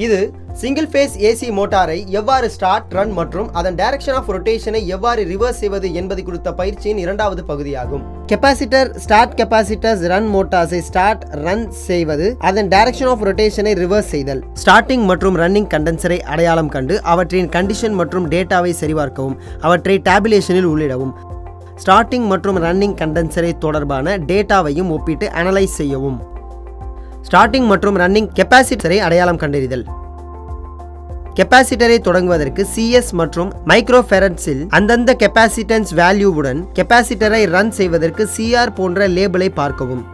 இது single phase AC மோட்டாரை எவ்வாறு ஸ்டார்ட், ரன் மற்றும் அதன் டைரக்ஷன் ஆஃப் ரொட்டேஷனை எவ்வாறு ரிவர்ஸ் செய்வது என்பது குறித்த பயிற்சியின் இரண்டாவது பகுதியாகும். கெபாசிட்டர் ஸ்டார்ட் கெபாசிட்டர்ஸ் ரன் மோட்டார்ஸை ஸ்டார்ட், ரன் செய்வது, அதன் டைரக்ஷன் ஆஃப் ரொட்டேஷனை ரிவர்ஸ் செய்தல். ஸ்டார்டிங் மற்றும் ரன்னிங் கண்டென்சரை அடையாளம் கண்டு அவற்றின் கண்டிஷன் மற்றும் டேட்டாவை சரிபார்க்கவும், அவற்றை டேபுலேஷனில் உள்ளிடவும். ஸ்டார்டிங் மற்றும் ரன்னிங் கண்டென்சரை தொடர்பான டேட்டாவையும் ஒப்பிட்டு அனலைஸ் செய்யவும். ஸ்டார்டிங் மற்றும் ரன்னிங் கெபாசிட்டரை அடையாளம் கண்டறிதல். கெபாசிட்டரை தொடங்குவதற்கு CS மற்றும் மைக்ரோஃபெரட்ஸில் அந்தந்த கெபாசிட்டன்ஸ் வேல்யூவுடன் கெபாசிட்டரை ரன் செய்வதற்கு CR போன்ற லேபிளை பார்க்கவும்.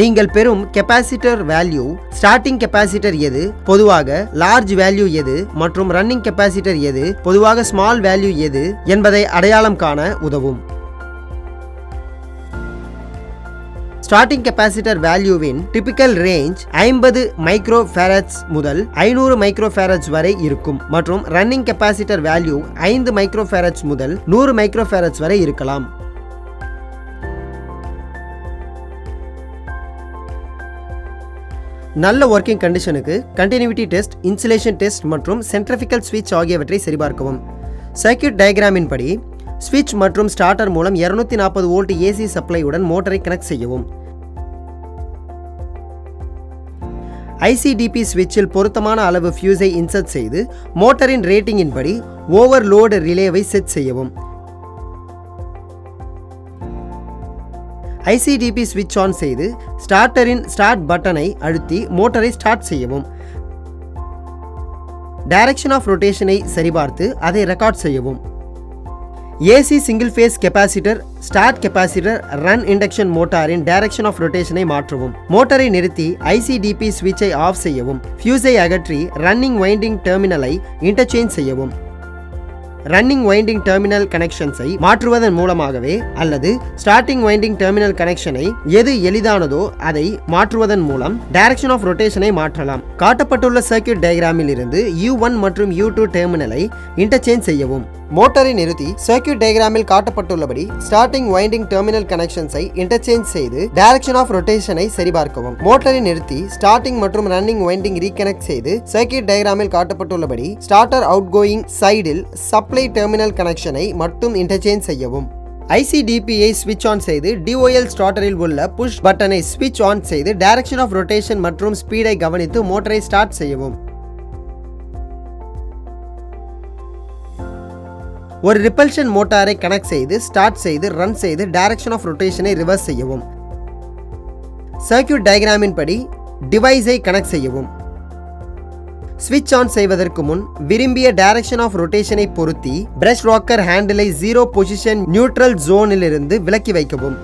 நீங்கள் பெறும் கெபாசிட்டர் வேல்யூ, ஸ்டார்டிங் கெபாசிட்டர் எது, பொதுவாக லார்ஜ் வேல்யூ எது மற்றும் ரன்னிங் கெபாசிட்டர் எது, பொதுவாக ஸ்மால் வேல்யூ எது என்பதை அடையாளம் காண உதவும். ஸ்டார்டிங் கெபாசிட்டர் வேல்யூவின் டிபிக்கல் ரேஞ்ச் 50 மைக்ரோஃபேரட்ஸ் முதல் 500 மைக்ரோஃபேரட்ஸ் வரை இருக்கும் மற்றும் ரன்னிங் கெபாசிட்டர் வேல்யூ 5 மைக்ரோஃபேரட்ஸ் முதல் 100 மைக்ரோஃபேரட்ஸ் வரை இருக்கலாம். நல்ல ஒர்க்கிங் கண்டிஷனுக்கு கண்டினியூட்டி டெஸ்ட், இன்சுலேஷன் டெஸ்ட் மற்றும் சென்ட்ரிஃபிகல் ஸ்விட்ச் ஆகியவற்றை சரிபார்க்கவும். சர்க்யூட் டயக்ராமின் படி ஸ்விட்ச் மற்றும் ஸ்டார்டர் மூலம் 240 வோல்ட் ஏசி சப்ளையுடன் மோட்டரை கனெக்ட் செய்யவும். ICDP ஸ்விட்சில் பொருத்தமான அளவு ஃபியூஸை இன்சர்ட் செய்து மோட்டரின் ரேட்டிங்கின் படி ஓவர்லோடு ரிலேவை செட் செய்யவும். ICDP ஸ்விட்ச் ஆன் செய்து ஸ்டார்டரின் ஸ்டார்ட் பட்டனை அழுத்தி மோட்டரை ஸ்டார்ட் செய்யவும். டைரக்ஷன் ஆஃப் ரொட்டேஷனை சரிபார்த்து அதை ரெக்கார்ட் செய்யவும். AC single phase capacitor start capacitor run induction மோட்டாரின் டைரக்ஷன் ஆஃப் ரொட்டேஷனை மாற்றவும். மோட்டரை நிறுத்தி ICDP ஸ்விட்சை ஆஃப் செய்யவும். ஃபியூஸை அகற்றி ரன்னிங் வைண்டிங் டெர்மினலை இன்டர்சேஞ்ச் செய்யவும். ரன்னிங் வைண்டிங் டெர்மினல் கனெக்ஷன்ஸை மாற்றுவதன் மூலமாகவே அல்லது ஸ்டார்டிங் வைண்டிங் டெர்மினல் கனெக்ஷனை எது எளிதானதோ அதை மாற்றுவதன் மூலம் டைரக்ஷன் ஆஃப் ரொட்டேஷனை மாற்றலாம். காட்டப்பட்டுள்ள சர்க்யூட் டயக்ராமில் இருந்து U1 மற்றும் U2 டெர்மினலை இன்டர்சேஞ்ச் செய்யவும். மோட்டரை நிறுத்தி சர்க்யூட் டயக்ராமில் காட்டப்பட்டுள்ளபடி ஸ்டார்டிங் வைண்டிங் டெர்மினல் கனெக்ஷன்ஸை இன்டர்சேஞ்ச் செய்து டைரக்ஷன் ஆஃப் ரொட்டேஷனை சரிபார்க்கவும். மோட்டரை நிறுத்தி ஸ்டார்டிங் மற்றும் ரன்னிங் வைண்டிங் ரீகனெக்ட் செய்து சர்க்யூட் டயக்ராமில் காட்டப்பட்டுள்ளபடி ஸ்டார்டர் அவுட் கோயிங் சைடில் சப்ளை டெர்மினல் கனெக்ஷனை மட்டும் இன்டர்சேஞ்ச் செய்யவும். ICDP-ஐ ஸ்விட்ச் ஆன் செய்து DOL ஸ்டார்டரில் உள்ள புஷ் பட்டனை ஸ்விட்ச் ஆன் செய்து டைரக்ஷன் ஆஃப் ரொட்டேஷன் மற்றும் ஸ்பீடை கவனித்து மோட்டரை ஸ்டார்ட் செய்யவும். ஒரு ரிப்பல்ஷன் மோட்டாரை கனெக்ட் செய்து ஸ்டார்ட் செய்து ரன் செய்து டைரக்ஷன் ஆஃப் ரொட்டேஷனை ரிவர்ஸ் செய்யவும். சர்க்யூட் டயக்ராமின் படி டிவைஸை கனெக்ட் செய்யவும். ஸ்விட்ச் ஆன் செய்வதற்கு முன் விரும்பிய டைரக்ஷன் ஆஃப் ரொட்டேஷனை பொருத்தி பிரஷ் ராக்கர் ஹேண்டிலை 0 பொசிஷன் நியூட்ரல் ஜோனிலிருந்து விலக்கி வைக்கவும்.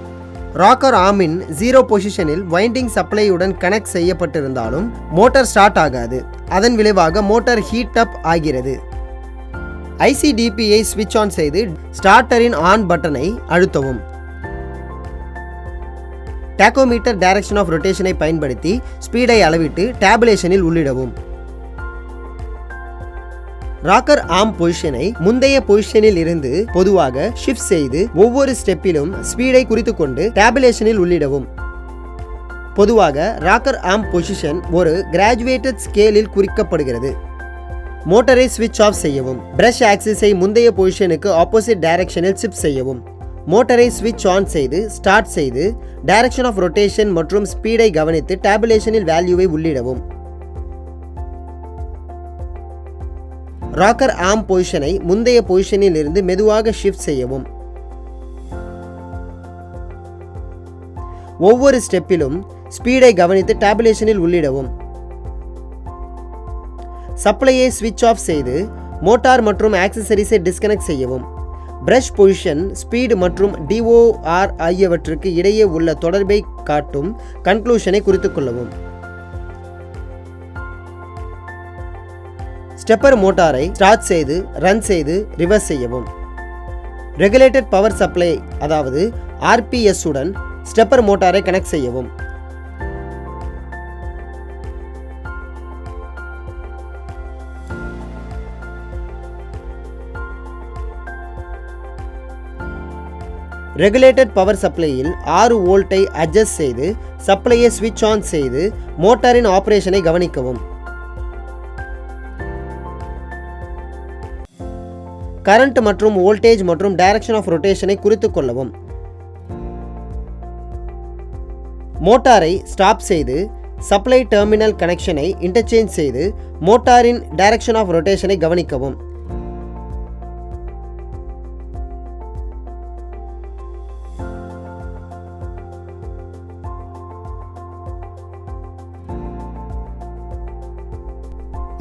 ராக்கர் ஆர்மின் 0 பொசிஷனில் வைண்டிங் சப்ளையுடன் கனெக்ட் செய்யப்பட்டிருந்தாலும் மோட்டார் ஸ்டார்ட் ஆகாது. அதன் விளைவாக மோட்டார் ஹீட் அப் ஆகிறது. ICDP-ஐ ஸ்விட்ச் ஆன் செய்து ஸ்டார்டரின் ஆன் பட்டனை அழுத்தவும். டாக்கோமீட்டர் டைரக்ஷன் ஆஃப் ரொட்டேஷனை பயன்படுத்தி ஸ்பீடை அளவிட்டு டேபுலேஷனில் உள்ளிடவும். ராக்கர் ஆர்ம் பொசிஷனை முந்தைய பொசிஷனில் இருந்து பொதுவாக ஷிஃப்ட் செய்து ஒவ்வொரு ஸ்டெப்பிலும் ஸ்பீடை குறித்துக்கொண்டு டேபுலேஷனில் உள்ளிடவும். பொதுவாக ராக்கர் ஆர்ம் பொசிஷன் ஒரு கிராஜுவேட்டட் ஸ்கேலில் குறிக்கப்படுகிறது. மோட்டரை ஸ்விட்ச் ஆஃப் செய்யவும். பிரஷ் ஆக்சிஸை முந்தைய பொசிஷனுக்கு ஆப்போசிட் டைரக்ஷனில் ஷிஃப்ட் செய்யவும். மோட்டரை ஸ்விட்ச் ஆன் செய்து ஸ்டார்ட் செய்து டைரக்ஷன் ஆஃப் ரொட்டேஷன் மற்றும் ஸ்பீடை கவனித்து டேபுலேஷனில் வேல்யூவை உள்ளிடவும். ராக்கர் ஆர்ம் பொசிஷனை முந்தைய பொசிஷனில் இருந்து மெதுவாக ஷிஃப்ட் செய்யவும். ஒவ்வொரு ஸ்டெப்பிலும் ஸ்பீடை கவனித்து டேபுலேஷனில் உள்ளிடவும். சப்ளையை ஸ்விட்ச் ஆஃப் செய்து மோட்டார் மற்றும் ஆக்சசரிஸை டிஸ்கனெக்ட் செய்யவும். பிரஷ் பொசிஷன், ஸ்பீடு மற்றும் D.O.R ஆகியவற்றுக்கு இடையே உள்ள தொடர்பை காட்டும் கன்க்ளூஷனை குறித்துக் கொள்ளவும். ஸ்டெப்பர் மோட்டாரை ஸ்டார்ட் செய்து ரன் செய்து ரிவர்ஸ் செய்யவும். ரெகுலேட்டட் பவர் சப்ளை அதாவது RPS உடன் ஸ்டெப்பர் மோட்டாரை கனெக்ட் செய்யவும். ரெகுலேட்டட் பவர் சப்ளையில் 6 வோல்ட்டை அட்ஜஸ்ட் செய்து சப்ளையை ஸ்விட்ச் ஆன் செய்து மோட்டாரின் ஆபரேஷனை கவனிக்கவும். கரண்ட் மற்றும் வோல்டேஜ் மற்றும் டைரக்ஷன் ஆஃப் ரொட்டேஷனை குறித்துக் கொள்ளவும். மோட்டாரை ஸ்டாப் செய்து சப்ளை டெர்மினல் கனெக்ஷனை இன்டர்சேஞ்ச் செய்து மோட்டாரின் டைரக்ஷன் ஆஃப் ரொட்டேஷனை கவனிக்கவும்.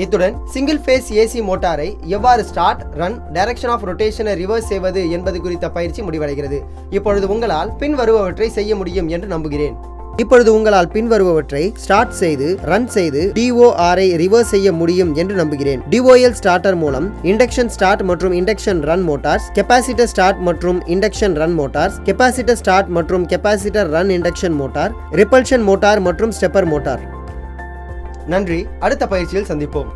இத்துடன் சிங்கிள் ஃபேஸ் ஏசி மோட்டாரை எவ்வாறு ஸ்டார்ட், ரன், டைரக்ஷன் ஆஃப் ரொட்டேஷனை ரிவர்ஸ் செய்வது என்பது குறித்த பயிற்சி முடிவடைகிறது. இப்பொழுது உங்களால் பின்வருபவற்றை செய்ய முடியும் என்று நம்புகிறேன். இப்பொழுது உங்களால் பின்வருபவற்றை ஸ்டார்ட் செய்து ரன் செய்து D.O.R ஐ ரிவர்ஸ் செய்ய முடியும் என்று நம்புகிறேன். DOL ஸ்டார்டர் மூலம் இண்டக்ஷன் ஸ்டார்ட் மற்றும் induction run motors, capacitor start மற்றும் induction run motors, capacitor start மற்றும் capacitor run induction motor, repulsion motor மற்றும் ஸ்டெப்பர் மோட்டார். நன்றி. அடுத்த பயிற்சியில் சந்திப்போம்.